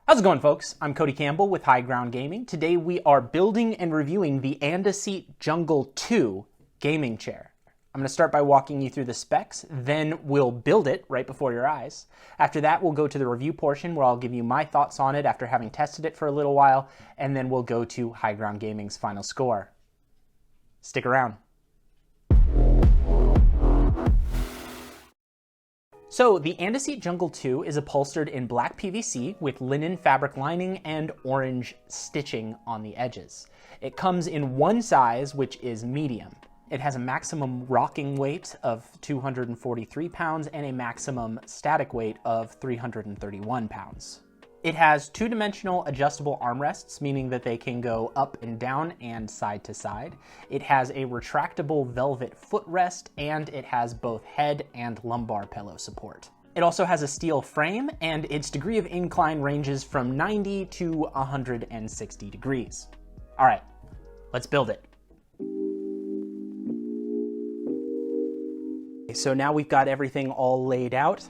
How's it going, folks? I'm Cody Campbell with High Ground Gaming. Today we are building and reviewing the AndaSeat Jungle 2 gaming chair. I'm going to start by walking you through the specs, then we'll build it right before your eyes. After that, we'll go to the review portion where I'll give you my thoughts on it after having tested it for a little while, and then we'll go to High Ground Gaming's final score. Stick around. So the AndaSeat Jungle 2 is upholstered in black PVC with linen fabric lining and orange stitching on the edges. It comes in one size, which is medium. It has a maximum rocking weight of 243 pounds and a maximum static weight of 331 pounds. It has two-dimensional adjustable armrests, meaning that they can go up and down and side to side. It has a retractable velvet footrest, and it has both head and lumbar pillow support. It also has a steel frame, and its degree of incline ranges from 90 to 160 degrees. All right, let's build it. So now we've got everything all laid out.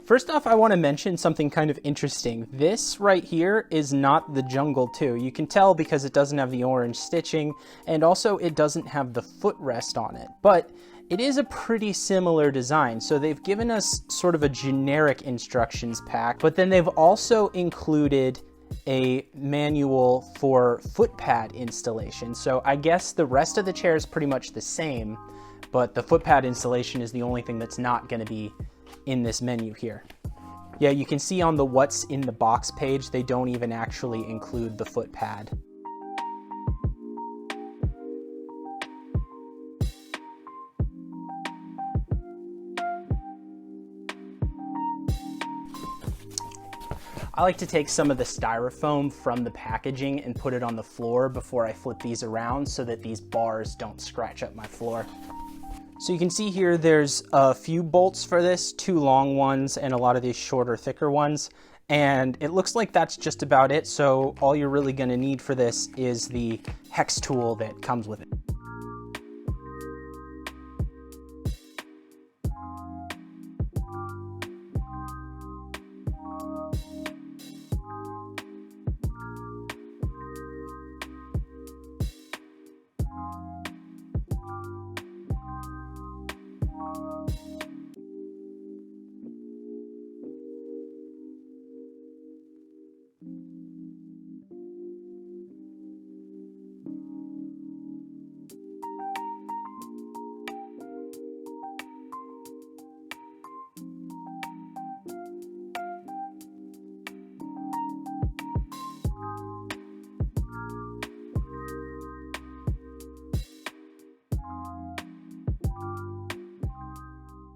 First off, I want to mention something kind of interesting. This right here is not the Jungle 2. You can tell because it doesn't have the orange stitching, and also it doesn't have the footrest on it. But it is a pretty similar design. So they've given us sort of a generic instructions pack, but then they've also included a manual for foot pad installation. So I guess the rest of the chair is pretty much the same, but the foot pad installation is the only thing that's not going to be in this menu here. Yeah, you can see on the what's in the box page, they don't even actually include the foot pad. I like to take some of the styrofoam from the packaging and put it on the floor before I flip these around so that these bars don't scratch up my floor. So you can see here there's a few bolts for this, two long ones and a lot of these shorter, thicker ones. And it looks like that's just about it. So all you're really going to need for this is the hex tool that comes with it.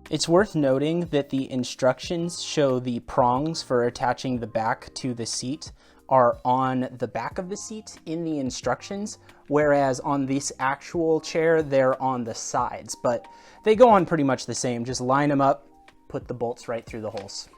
It's worth noting that the instructions show the prongs for attaching the back to the seat are on the back of the seat in the instructions, whereas on this actual chair, they're on the sides, but they go on pretty much the same. Just line them up, put the bolts right through the holes.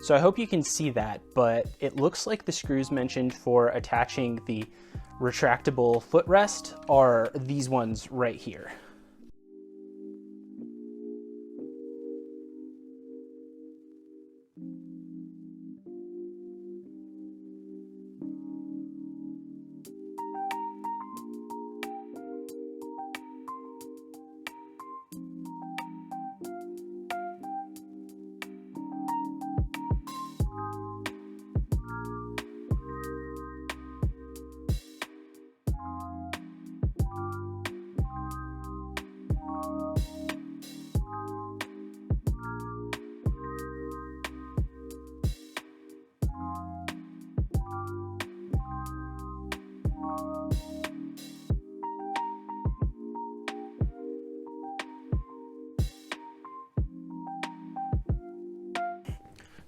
So I hope you can see that, but it looks like the screws mentioned for attaching the retractable footrest are these ones right here.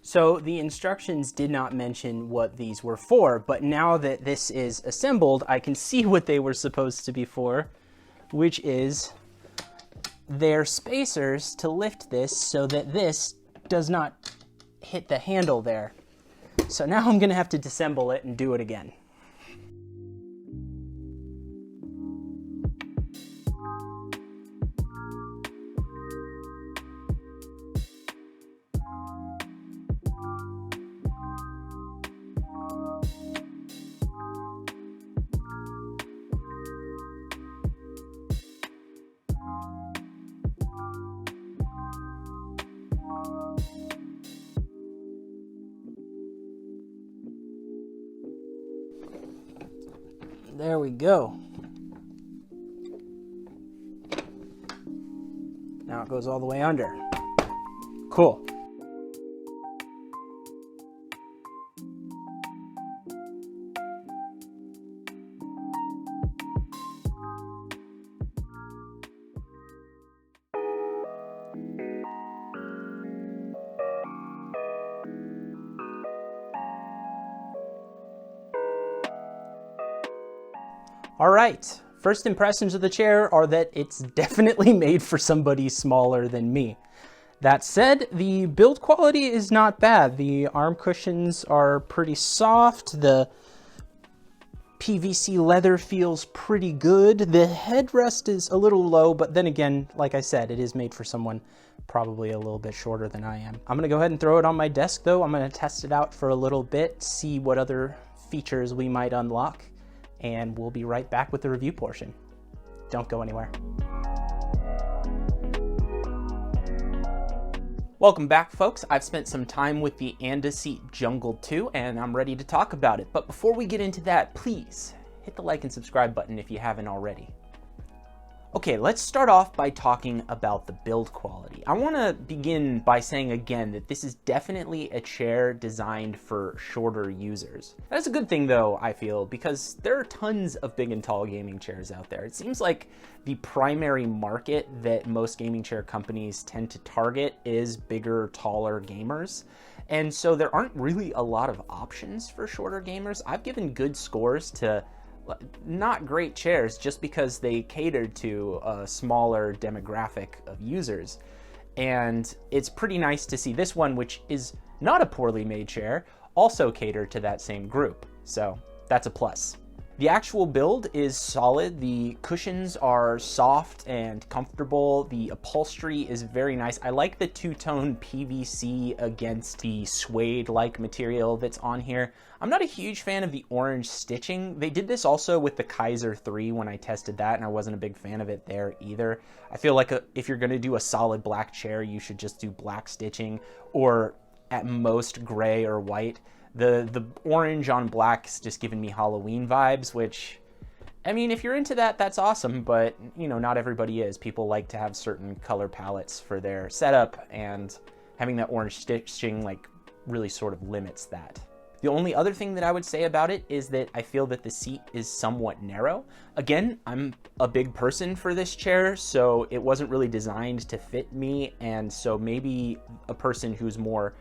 So the instructions did not mention what these were for, but now that this is assembled, I can see what they were supposed to be for, which is they're spacers to lift this so that this does not hit the handle there. So now I'm gonna have to disassemble it and do it again. There we go. Now it goes all the way under. Cool. All right, first impressions of the chair are that it's definitely made for somebody smaller than me. That said, the build quality is not bad. The arm cushions are pretty soft. The PVC leather feels pretty good. The headrest is a little low, but then again, like I said, it is made for someone probably a little bit shorter than I am. I'm gonna go ahead and throw it on my desk though. I'm gonna test it out for a little bit, see what other features we might unlock, and we'll be right back with the review portion. Don't go anywhere. Welcome back, folks. I've spent some time with the AndaSeat Jungle 2, and I'm ready to talk about it. But before we get into that, please hit the like and subscribe button if you haven't already. Okay, let's start off by talking about the build quality. I want to begin by saying again that this is definitely a chair designed for shorter users. That's a good thing though, I feel, because there are tons of big and tall gaming chairs out there. It seems like the primary market that most gaming chair companies tend to target is bigger, taller gamers. And so there aren't really a lot of options for shorter gamers. I've given good scores to not great chairs just because they catered to a smaller demographic of users. And it's pretty nice to see this one, which is not a poorly made chair, also cater to that same group. So that's a plus. The actual build is solid. The cushions are soft and comfortable. The upholstery is very nice. I like the two-tone PVC against the suede-like material that's on here. I'm not a huge fan of the orange stitching. They did this also with the Kaiser 3 when I tested that, and I wasn't a big fan of it there either. I feel like if you're gonna do a solid black chair, you should just do black stitching, or at most gray or white. The orange on black is just giving me Halloween vibes, which, I mean, if you're into that, that's awesome, but, you know, not everybody is. People like to have certain color palettes for their setup, and having that orange stitching, like, really sort of limits that. The only other thing that I would say about it is that I feel that the seat is somewhat narrow. Again, I'm a big person for this chair, so it wasn't really designed to fit me, and so maybe a person who's more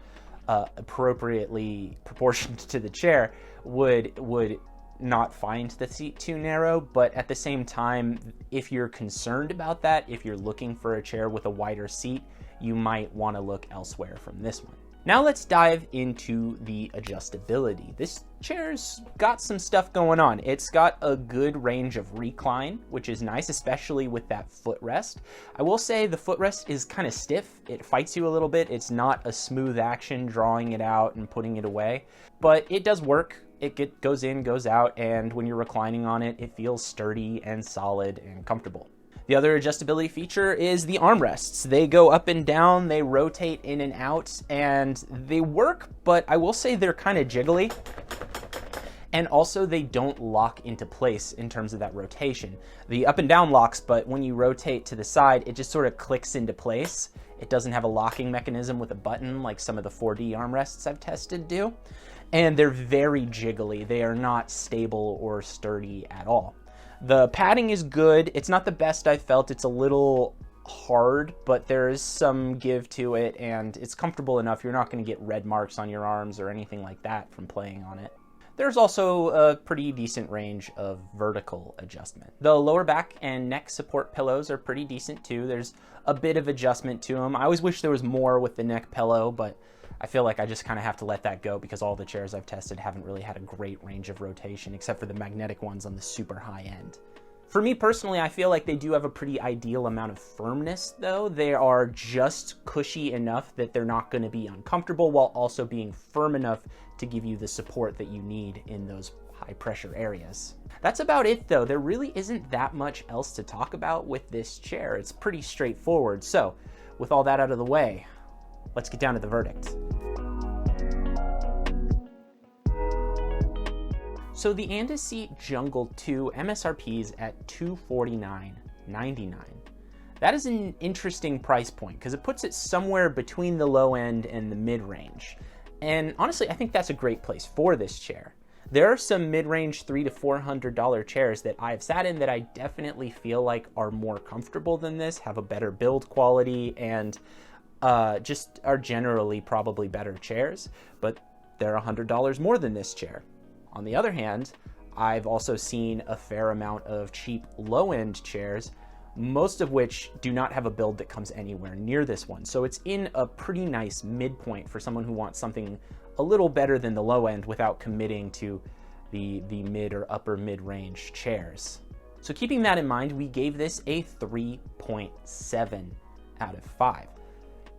appropriately proportioned to the chair would not find the seat too narrow. But at the same time, if you're concerned about that, if you're looking for a chair with a wider seat, you might want to look elsewhere from this one. Now let's dive into the adjustability. This chair's got some stuff going on. It's got a good range of recline, which is nice, especially with that footrest. I will say the footrest is kind of stiff. It fights you a little bit. It's not a smooth action drawing it out and putting it away, but it does work. It goes in, goes out, and when you're reclining on it, it feels sturdy and solid and comfortable. The other adjustability feature is the armrests. They go up and down, they rotate in and out, and they work, but I will say they're kind of jiggly. And also they don't lock into place in terms of that rotation. The up and down locks, but when you rotate to the side, it just sort of clicks into place. It doesn't have a locking mechanism with a button like some of the 4D armrests I've tested do. And they're very jiggly. They are not stable or sturdy at all. The padding is good. It's not the best I've felt. It's a little hard, but there is some give to it, and it's comfortable enough. You're not going to get red marks on your arms or anything like that from playing on it. There's also a pretty decent range of vertical adjustment. The lower back and neck support pillows are pretty decent too. There's a bit of adjustment to them. I always wish there was more with the neck pillow, but I feel like I just kind of have to let that go because all the chairs I've tested haven't really had a great range of rotation, except for the magnetic ones on the super high end. For me personally, I feel like they do have a pretty ideal amount of firmness though. They are just cushy enough that they're not going to be uncomfortable while also being firm enough to give you the support that you need in those high pressure areas. That's about it though. There really isn't that much else to talk about with this chair. It's pretty straightforward. So with all that out of the way, let's get down to the verdict. So the AndaSeat Jungle 2 MSRP is at $249.99. That is an interesting price point because it puts it somewhere between the low end and the mid-range. And honestly, I think that's a great place for this chair. There are some mid-range $300 to $400 chairs that I've sat in that I definitely feel like are more comfortable than this, have a better build quality, and just are generally probably better chairs, but they're $100 more than this chair. On the other hand, I've also seen a fair amount of cheap low-end chairs, most of which do not have a build that comes anywhere near this one. So it's in a pretty nice midpoint for someone who wants something a little better than the low end without committing to the mid or upper mid-range chairs. So keeping that in mind, we gave this a 3.7 out of 5.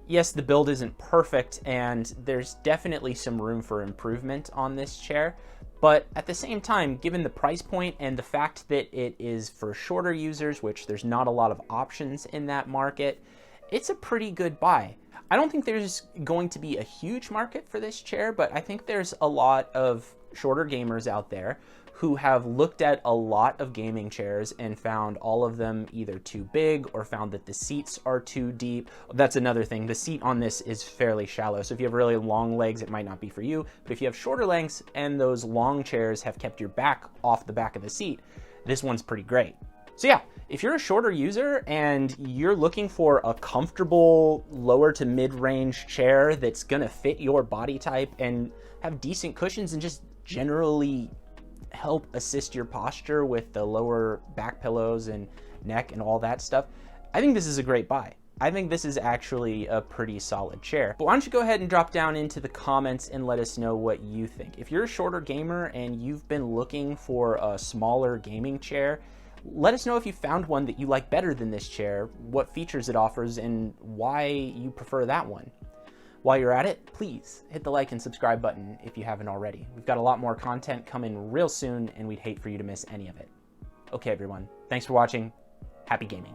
Yes, the build isn't perfect, and there's definitely some room for improvement on this chair, but at the same time, given the price point and the fact that it is for shorter users, which there's not a lot of options in that market, it's a pretty good buy. I don't think there's going to be a huge market for this chair, but I think there's a lot of shorter gamers out there who have looked at a lot of gaming chairs and found all of them either too big or found that the seats are too deep. That's another thing. The seat on this is fairly shallow. So if you have really long legs, it might not be for you. But if you have shorter legs and those long chairs have kept your back off the back of the seat, this one's pretty great. So yeah, if you're a shorter user and you're looking for a comfortable lower to mid-range chair that's gonna fit your body type and have decent cushions and just generally help assist your posture with the lower back pillows and neck and all that stuff, I think this is a great buy. I think this is actually a pretty solid chair. But why don't you go ahead and drop down into the comments and let us know what you think. If you're a shorter gamer and you've been looking for a smaller gaming chair, let us know if you found one that you like better than this chair, what features it offers, and why you prefer that one. While you're at it, please hit the like and subscribe button if you haven't already. We've got a lot more content coming real soon, and we'd hate for you to miss any of it. Okay, everyone. Thanks for watching. Happy gaming.